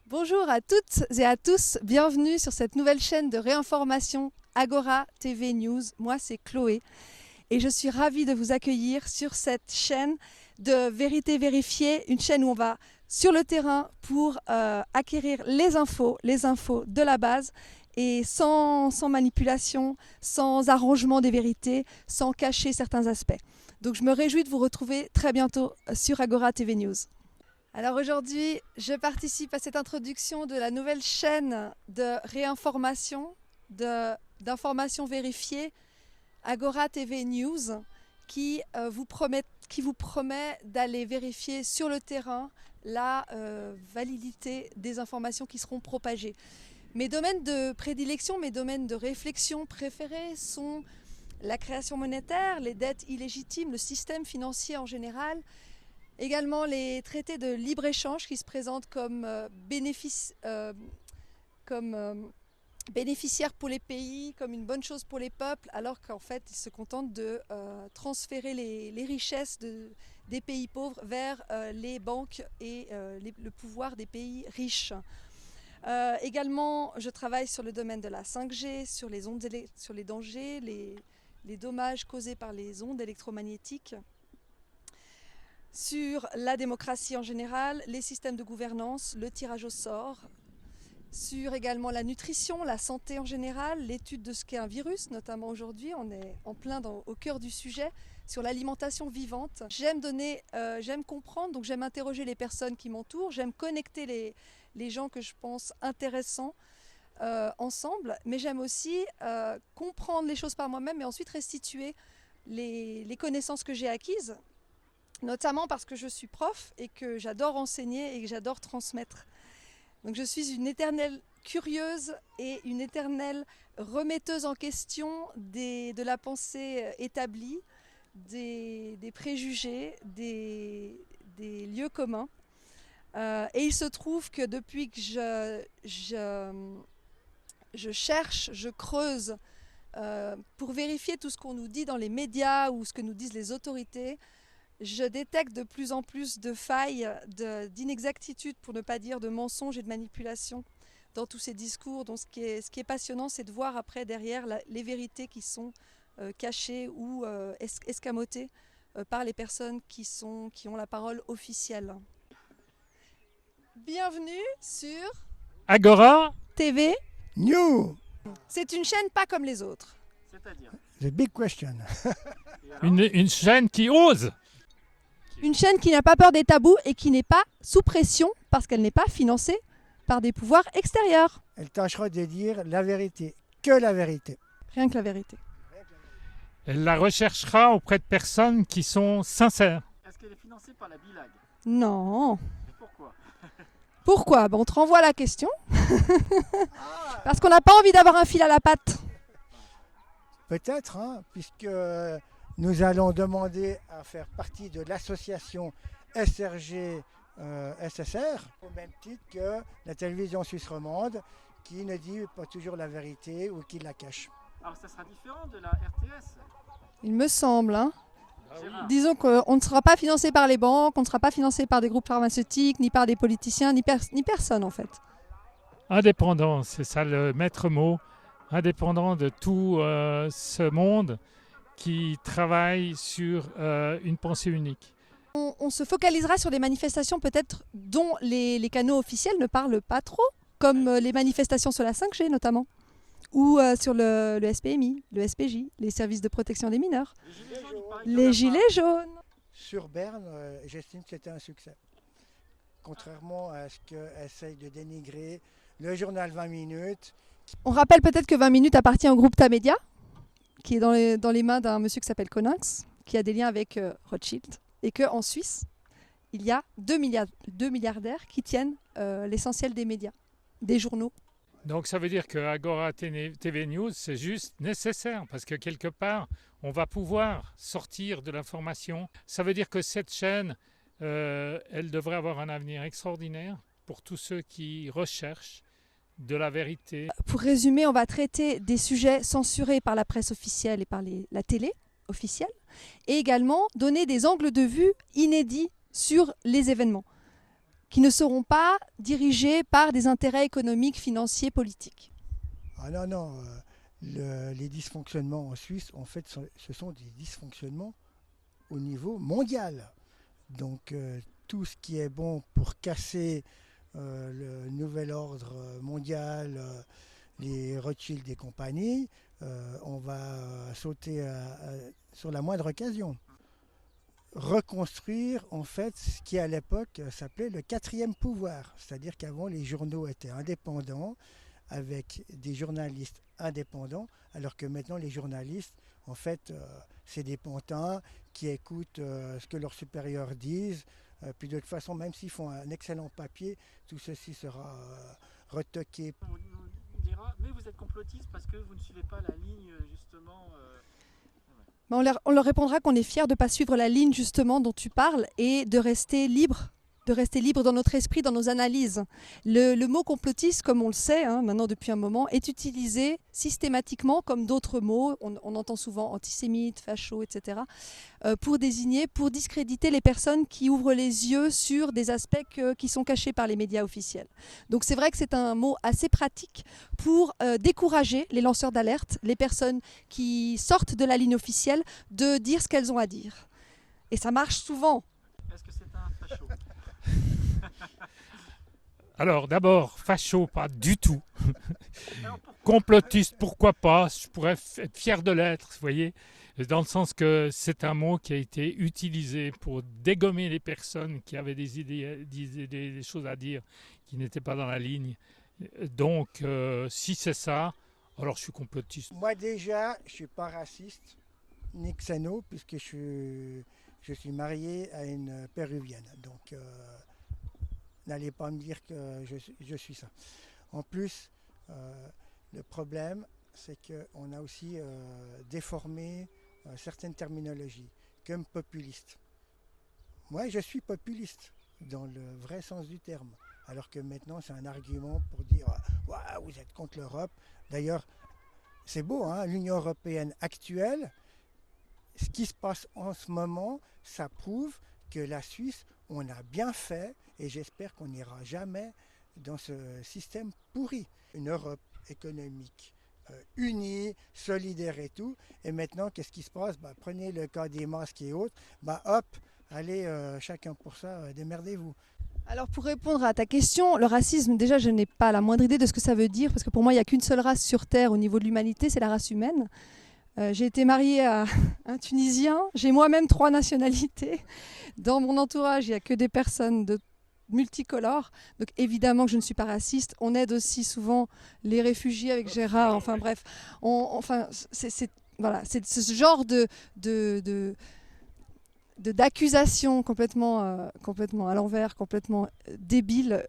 Bonjour à toutes et à tous, bienvenue sur cette nouvelle chaîne de réinformation Agora TV News. Moi c'est Chloé et je suis ravie de vous accueillir sur cette chaîne de vérité vérifiée, une chaîne où on va sur le terrain pour acquérir les infos de la base et sans manipulation, sans arrangement des vérités, sans cacher certains aspects. Donc je me réjouis de vous retrouver très bientôt sur Agora TV News. Alors aujourd'hui, je participe à cette introduction de la nouvelle chaîne de réinformation, d'informations vérifiées, Agora TV News, qui vous promet d'aller vérifier sur le terrain la validité des informations qui seront propagées. Mes domaines de prédilection, mes domaines de réflexion préférés sont la création monétaire, les dettes illégitimes, le système financier en général, également les traités de libre-échange qui se présentent comme bénéficiaires pour les pays, comme une bonne chose pour les peuples, alors qu'en fait ils se contentent de transférer les richesses des pays pauvres vers les banques et le pouvoir des pays riches. Également, je travaille sur le domaine de la 5G, sur les dangers, les dommages causés par les ondes électromagnétiques, sur la démocratie en général, les systèmes de gouvernance, le tirage au sort, sur également la nutrition, la santé en général, l'étude de ce qu'est un virus, notamment aujourd'hui, on est en plein au cœur du sujet, sur l'alimentation vivante. J'aime comprendre, donc j'aime interroger les personnes qui m'entourent, j'aime connecter les gens que je pense intéressants ensemble, mais j'aime aussi comprendre les choses par moi-même et ensuite restituer les connaissances que j'ai acquises, notamment parce que je suis prof et que j'adore enseigner et que j'adore transmettre. Donc je suis une éternelle curieuse et une éternelle remetteuse en question de la pensée établie, des préjugés, des lieux communs. Et il se trouve que depuis que je cherche, je creuse pour vérifier tout ce qu'on nous dit dans les médias ou ce que nous disent les autorités, je détecte de plus en plus de failles, d'inexactitudes, pour ne pas dire de mensonges et de manipulations dans tous ces discours. Donc ce qui est passionnant, c'est de voir après derrière les vérités qui sont cachées ou escamotées par les personnes qui ont la parole officielle. Bienvenue sur Agora TV New. C'est une chaîne pas comme les autres. C'est-à-dire The big question. une chaîne qui ose. Une chaîne qui n'a pas peur des tabous et qui n'est pas sous pression parce qu'elle n'est pas financée par des pouvoirs extérieurs. Elle tâchera de dire la vérité, que la vérité. Rien que la vérité. Elle la recherchera auprès de personnes qui sont sincères. Est-ce qu'elle est financée par la BILAG? Non. Et pourquoi? Pourquoi? On te renvoie la question. Parce qu'on n'a pas envie d'avoir un fil à la patte. Peut-être, puisque nous allons demander à faire partie de l'association SRG SSR, au même titre que la télévision suisse romande, qui ne dit pas toujours la vérité ou qui la cache. Alors ça sera différent de la RTS. Il me semble. Gérard. Disons qu'on ne sera pas financé par les banques, on ne sera pas financé par des groupes pharmaceutiques, ni par des politiciens, ni personne en fait. Indépendant, c'est ça le maître mot. Indépendant de tout ce monde qui travaille sur une pensée unique. On se focalisera sur des manifestations peut-être dont les canaux officiels ne parlent pas trop, comme les manifestations sur la 5G notamment, ou sur le SPMI, le SPJ, les services de protection des mineurs, les gilets jaunes. Sur Berne, j'estime que c'était un succès. Contrairement à ce qu'essaye de dénigrer le journal 20 minutes. On rappelle peut-être que 20 minutes appartient au groupe Tamedia, qui est dans les mains d'un monsieur qui s'appelle Coninx, qui a des liens avec Rothschild, et qu'en Suisse, il y a deux milliardaires qui tiennent l'essentiel des médias, des journaux. Donc ça veut dire que Agora TV News, c'est juste nécessaire parce que quelque part, on va pouvoir sortir de l'information. Ça veut dire que cette chaîne, elle devrait avoir un avenir extraordinaire pour tous ceux qui recherchent de la vérité. Pour résumer, on va traiter des sujets censurés par la presse officielle et par la télé officielle, et également donner des angles de vue inédits sur les événements, qui ne seront pas dirigés par des intérêts économiques, financiers, politiques. Ah non, les dysfonctionnements en Suisse, en fait, ce sont des dysfonctionnements au niveau mondial. Donc tout ce qui est bon pour casser le nouvel ordre mondial, les Rothschild et compagnie, on va sauter sur la moindre occasion. Reconstruire en fait ce qui à l'époque s'appelait le quatrième pouvoir, c'est-à-dire qu'avant les journaux étaient indépendants avec des journalistes indépendants, alors que maintenant les journalistes en fait c'est des pantins qui écoutent ce que leurs supérieurs disent, puis de toute façon même s'ils font un excellent papier, tout ceci sera retoqué. On nous dira, mais vous êtes complotiste parce que vous ne suivez pas la ligne justement. On leur répondra qu'on est fiers de ne pas suivre la ligne justement dont tu parles et de rester libre dans notre esprit, dans nos analyses. Le mot complotiste, comme on le sait maintenant depuis un moment, est utilisé systématiquement comme d'autres mots. On entend souvent antisémite, facho, etc. Pour discréditer les personnes qui ouvrent les yeux sur des aspects qui sont cachés par les médias officiels. Donc c'est vrai que c'est un mot assez pratique pour décourager les lanceurs d'alerte, les personnes qui sortent de la ligne officielle, de dire ce qu'elles ont à dire. Et ça marche souvent. Est-ce que c'est un facho? Alors d'abord, facho, pas du tout. Complotiste, pourquoi pas? Je pourrais être fier de l'être, vous voyez, dans le sens que c'est un mot qui a été utilisé pour dégommer les personnes qui avaient des idées, des choses à dire qui n'étaient pas dans la ligne. Donc, si c'est ça, alors je suis complotiste. Moi déjà, je ne suis pas raciste ni xéno, puisque je suis marié à une péruvienne. Donc, n'allez pas me dire que je suis ça. En plus, le problème, c'est qu'on a aussi déformé certaines terminologies, comme populiste. Moi, je suis populiste, dans le vrai sens du terme. Alors que maintenant, c'est un argument pour dire « Waouh, vous êtes contre l'Europe ». D'ailleurs, c'est beau, hein, l'Union européenne actuelle, ce qui se passe en ce moment, ça prouve que la Suisse, on a bien fait, et j'espère qu'on n'ira jamais dans ce système pourri. Une Europe économique unie, solidaire et tout. Et maintenant, qu'est-ce qui se passe? Prenez le cas des masques et autres. Hop, allez, chacun pour ça, démerdez-vous. Alors pour répondre à ta question, le racisme, déjà je n'ai pas la moindre idée de ce que ça veut dire, parce que pour moi il n'y a qu'une seule race sur Terre au niveau de l'humanité, c'est la race humaine. J'ai été mariée à un Tunisien, j'ai moi-même 3 nationalités. Dans mon entourage, il n'y a que des personnes multicolores, donc évidemment que je ne suis pas raciste. On aide aussi souvent les réfugiés avec Gérard, enfin bref. C'est ce genre d'accusations complètement à l'envers, complètement débiles,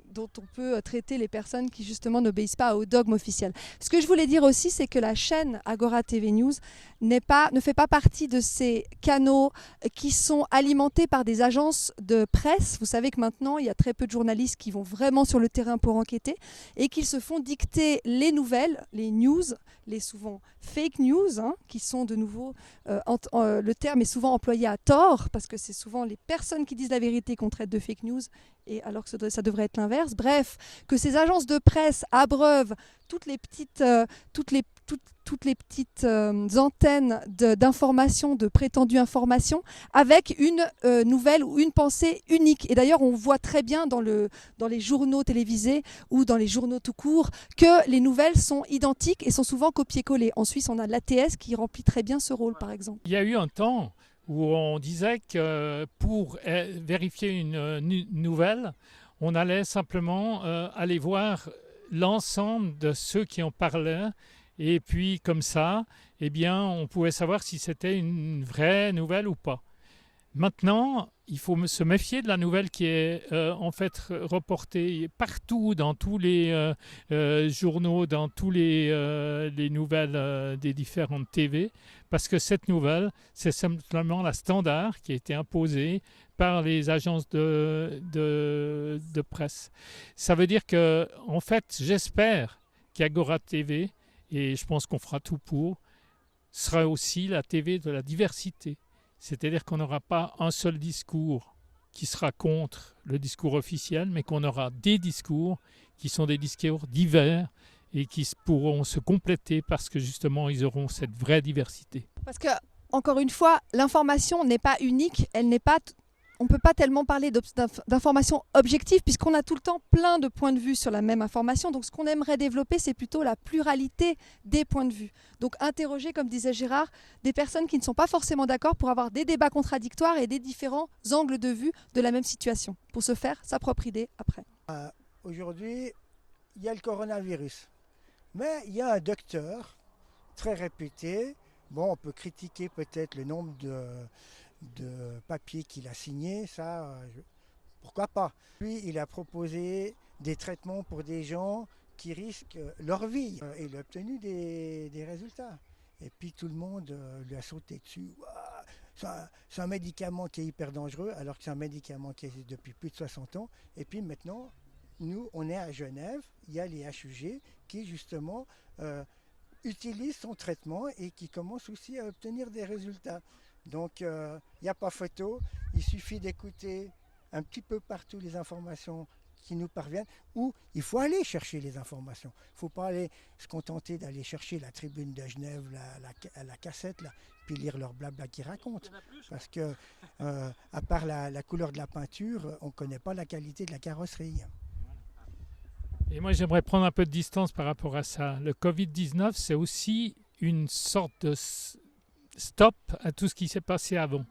dont on peut traiter les personnes qui justement n'obéissent pas au dogme officiel. Ce que je voulais dire aussi, c'est que la chaîne Agora TV News ne fait pas partie de ces canaux qui sont alimentés par des agences de presse. Vous savez que maintenant, il y a très peu de journalistes qui vont vraiment sur le terrain pour enquêter et qu'ils se font dicter les nouvelles, les news, les souvent fake news, qui sont de nouveau, le terme est souvent employé à tort, parce que c'est souvent les personnes qui disent la vérité qu'on traite de fake news, et alors que ça devrait être l'inverse. Bref, que ces agences de presse abreuvent toutes les toutes les petites antennes d'informations, de prétendues informations, avec une nouvelle ou une pensée unique. Et d'ailleurs, on voit très bien dans les journaux télévisés ou dans les journaux tout court que les nouvelles sont identiques et sont souvent copiées-collées. En Suisse, on a l'ATS qui remplit très bien ce rôle, par exemple. Il y a eu un temps où on disait que pour vérifier une nouvelle, on allait simplement aller voir l'ensemble de ceux qui en parlaient. Et puis, comme ça, eh bien, on pouvait savoir si c'était une vraie nouvelle ou pas. Maintenant, il faut se méfier de la nouvelle qui est en fait reportée partout, dans tous les journaux, dans tous les nouvelles des différentes TV, parce que cette nouvelle, c'est simplement la standard qui a été imposée par les agences de presse. Ça veut dire que, en fait, j'espère qu'Agora TV, et je pense qu'on fera tout pour, sera aussi la TV de la diversité. C'est-à-dire qu'on n'aura pas un seul discours qui sera contre le discours officiel, mais qu'on aura des discours qui sont des discours divers et qui pourront se compléter parce que justement, ils auront cette vraie diversité. Parce que, encore une fois, l'information n'est pas unique, on ne peut pas tellement parler d'information objective puisqu'on a tout le temps plein de points de vue sur la même information. Donc ce qu'on aimerait développer, c'est plutôt la pluralité des points de vue. Donc interroger, comme disait Gérard, des personnes qui ne sont pas forcément d'accord pour avoir des débats contradictoires et des différents angles de vue de la même situation, pour se faire sa propre idée après. Aujourd'hui, il y a le coronavirus. Mais il y a un docteur très réputé. Bon, on peut critiquer peut-être le nombre de papiers qu'il a signés, ça, pourquoi pas. Lui, il a proposé des traitements pour des gens qui risquent leur vie. Il a obtenu des résultats. Et puis tout le monde lui a sauté dessus. C'est un médicament qui est hyper dangereux, alors que c'est un médicament qui existe depuis plus de 60 ans. Et puis maintenant, nous, on est à Genève, il y a les HUG qui justement utilisent son traitement et qui commencent aussi à obtenir des résultats. Donc, il n'y a pas photo, il suffit d'écouter un petit peu partout les informations qui nous parviennent, ou il faut aller chercher les informations. Il ne faut pas aller se contenter d'aller chercher la tribune de Genève, la cassette, là, puis lire leur blabla qu'ils racontent. Parce que, à part la couleur de la peinture, on ne connaît pas la qualité de la carrosserie. Et moi, j'aimerais prendre un peu de distance par rapport à ça. Le Covid-19, c'est aussi une sorte de stop à tout ce qui s'est passé avant.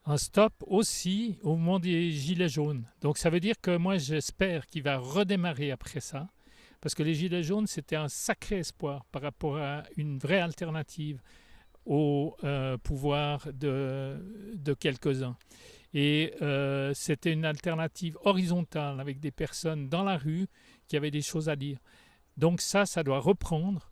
Un stop aussi au moment des Gilets jaunes. Donc ça veut dire que moi j'espère qu'il va redémarrer après ça, parce que les Gilets jaunes c'était un sacré espoir par rapport à une vraie alternative au pouvoir de quelques-uns. Et c'était une alternative horizontale avec des personnes dans la rue qui avaient des choses à dire. Donc ça doit reprendre.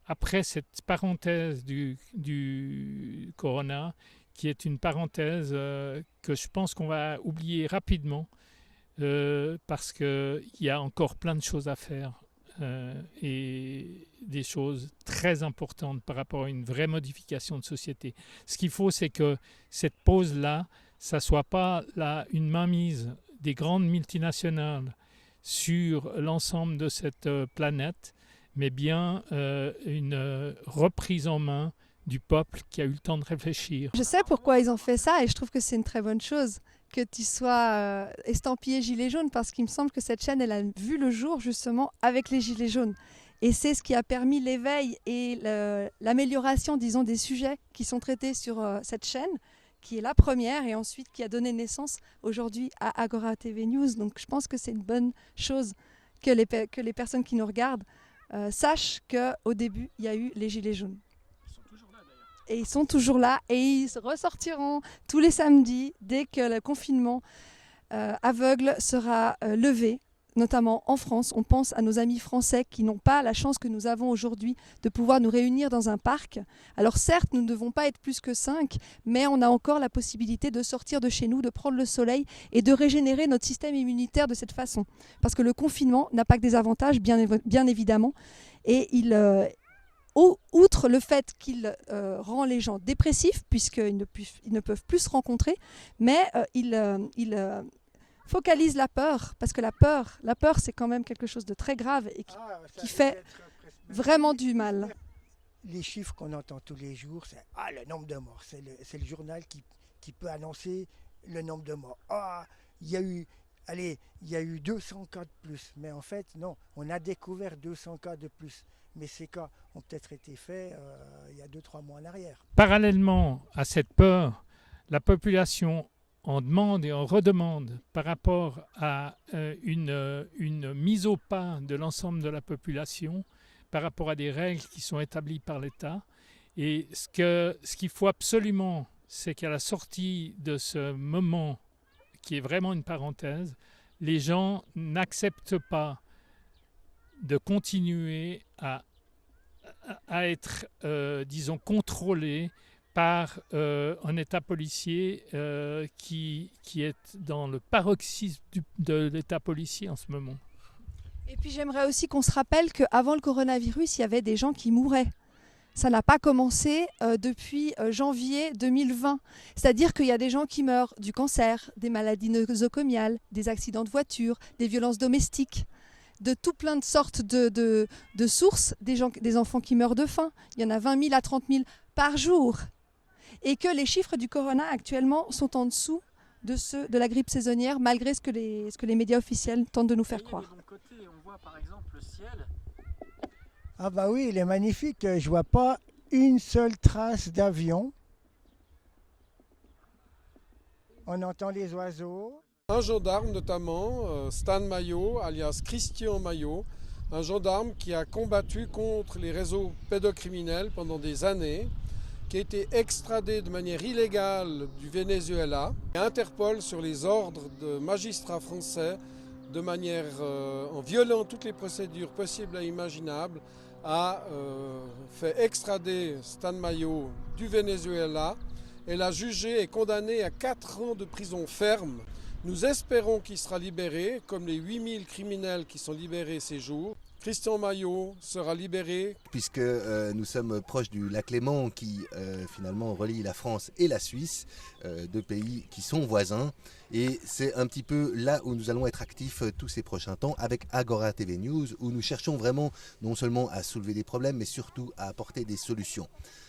Après cette parenthèse du corona, qui est une parenthèse que je pense qu'on va oublier rapidement parce qu'il y a encore plein de choses à faire et des choses très importantes par rapport à une vraie modification de société. Ce qu'il faut, c'est que cette pause-là, ça ne soit pas une mainmise des grandes multinationales sur l'ensemble de cette planète, mais bien une reprise en main du peuple qui a eu le temps de réfléchir. Je sais pourquoi ils ont fait ça et je trouve que c'est une très bonne chose que tu sois estampillé gilet jaune, parce qu'il me semble que cette chaîne, elle a vu le jour justement avec les gilets jaunes. Et c'est ce qui a permis l'éveil et l'amélioration, disons, des sujets qui sont traités sur cette chaîne, qui est la première et ensuite qui a donné naissance aujourd'hui à Agora TV News. Donc je pense que c'est une bonne chose que les personnes qui nous regardent sachent qu'au début, il y a eu les gilets jaunes. Ils sont toujours là d'ailleurs. Et ils sont toujours là et ils ressortiront tous les samedis dès que le confinement aveugle sera levé. Notamment en France, on pense à nos amis français qui n'ont pas la chance que nous avons aujourd'hui de pouvoir nous réunir dans un parc. Alors certes, nous ne devons pas être plus que 5, mais on a encore la possibilité de sortir de chez nous, de prendre le soleil et de régénérer notre système immunitaire de cette façon. Parce que le confinement n'a pas que des avantages, bien évidemment, et outre le fait qu'il rend les gens dépressifs, puisqu'ils ne peuvent plus se rencontrer, mais il focalise la peur, parce que la peur c'est quand même quelque chose de très grave et qui fait vraiment du mal. les chiffres qu'on entend tous les jours, c'est le nombre de morts. C'est le journal qui peut annoncer le nombre de morts. Il y a eu 200 cas de plus. Mais en fait, non, on a découvert 200 cas de plus. Mais ces cas ont peut-être été faits il y a 2-3 mois en arrière. Parallèlement à cette peur, la population en demande et en redemande par rapport à une mise au pas de l'ensemble de la population, par rapport à des règles qui sont établies par l'État. Et ce qu'il faut absolument, c'est qu'à la sortie de ce moment, qui est vraiment une parenthèse, les gens n'acceptent pas de continuer à être, disons, contrôlés par un État policier qui est dans le paroxysme de l'État policier en ce moment. Et puis j'aimerais aussi qu'on se rappelle qu'avant le coronavirus, il y avait des gens qui mouraient. Ça n'a pas commencé depuis janvier 2020. C'est-à-dire qu'il y a des gens qui meurent du cancer, des maladies nosocomiales, des accidents de voiture, des violences domestiques, de tout plein de sortes de sources, des enfants qui meurent de faim. Il y en a 20 000 à 30 000 par jour. Et que les chiffres du corona actuellement sont en dessous de ceux de la grippe saisonnière, malgré ce que les médias officiels tentent de nous faire croire. De mon côté, on voit par exemple le ciel. Ah bah oui, il est magnifique. Je vois pas une seule trace d'avion. On entend les oiseaux. Un gendarme notamment, Stan Maillot, alias Christian Maillot, un gendarme qui a combattu contre les réseaux pédocriminels pendant des années, qui a été extradé de manière illégale du Venezuela. Et Interpol, sur les ordres de magistrats français, de manière en violant toutes les procédures possibles et imaginables, a fait extrader Stan Maillot du Venezuela et l'a jugé et condamné à 4 ans de prison ferme. Nous espérons qu'il sera libéré, comme les 8000 criminels qui sont libérés ces jours. Christian Maillot sera libéré. Puisque nous sommes proches du lac Léman qui finalement relie la France et la Suisse, deux pays qui sont voisins. Et c'est un petit peu là où nous allons être actifs tous ces prochains temps avec Agora TV News, où nous cherchons vraiment non seulement à soulever des problèmes, mais surtout à apporter des solutions.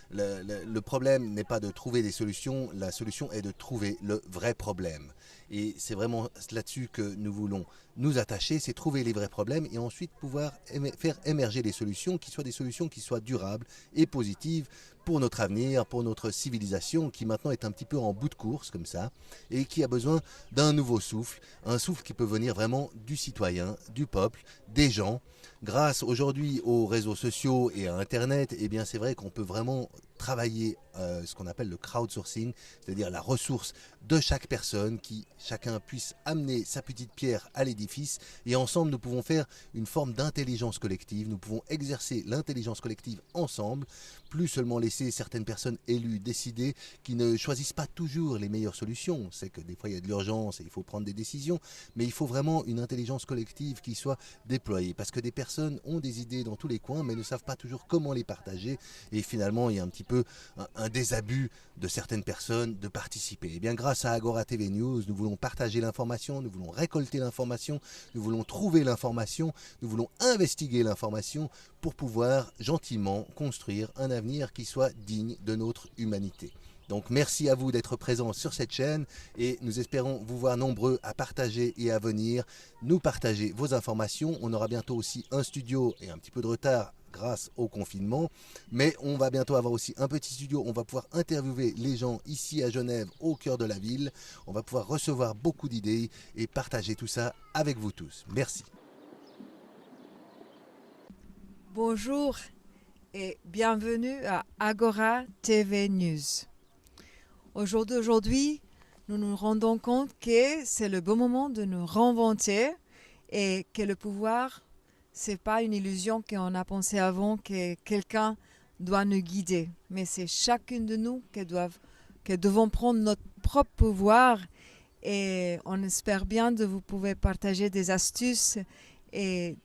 Le problème n'est pas de trouver des solutions, la solution est de trouver le vrai problème. Et c'est vraiment là-dessus que nous voulons nous attacher, c'est trouver les vrais problèmes et ensuite pouvoir faire émerger des solutions qui soient durables et positives pour notre avenir, pour notre civilisation qui maintenant est un petit peu en bout de course comme ça et qui a besoin d'un nouveau souffle, un souffle qui peut venir vraiment du citoyen, du peuple, des gens. Grâce aujourd'hui aux réseaux sociaux et à Internet, eh bien c'est vrai qu'on peut vraiment travailler ce qu'on appelle le crowdsourcing, c'est-à-dire la ressource de chaque personne, qui chacun puisse amener sa petite pierre à l'édifice et ensemble nous pouvons faire une forme d'intelligence collective, nous pouvons exercer l'intelligence collective ensemble, plus seulement laisser certaines personnes élues décider qui ne choisissent pas toujours les meilleures solutions. C'est que des fois il y a de l'urgence et il faut prendre des décisions, mais il faut vraiment une intelligence collective qui soit déployée parce que des personnes ont des idées dans tous les coins mais ne savent pas toujours comment les partager et finalement il y a un petit peu un désabus de certaines personnes de participer. Et bien grâce à Agora TV News, nous voulons partager l'information, nous voulons récolter l'information, nous voulons trouver l'information, nous voulons investiguer l'information pour pouvoir gentiment construire un avenir qui soit digne de notre humanité. Donc merci à vous d'être présents sur cette chaîne et nous espérons vous voir nombreux à partager et à venir nous partager vos informations. On aura bientôt aussi un studio et un petit peu de retard grâce au confinement, mais on va bientôt avoir aussi un petit studio, on va pouvoir interviewer les gens ici à Genève, au cœur de la ville, on va pouvoir recevoir beaucoup d'idées et partager tout ça avec vous tous. Merci. Bonjour et bienvenue à Agora TV News. Aujourd'hui, nous nous rendons compte que c'est le bon moment de nous réinventer et que le pouvoir, c'est pas une illusion qu'on a pensé avant que quelqu'un doit nous guider, mais c'est chacune de nous qui devons prendre notre propre pouvoir et on espère bien de vous pouvoir partager des astuces et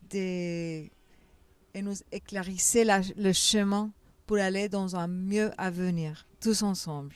nous éclaircir le chemin pour aller dans un mieux avenir, tous ensemble.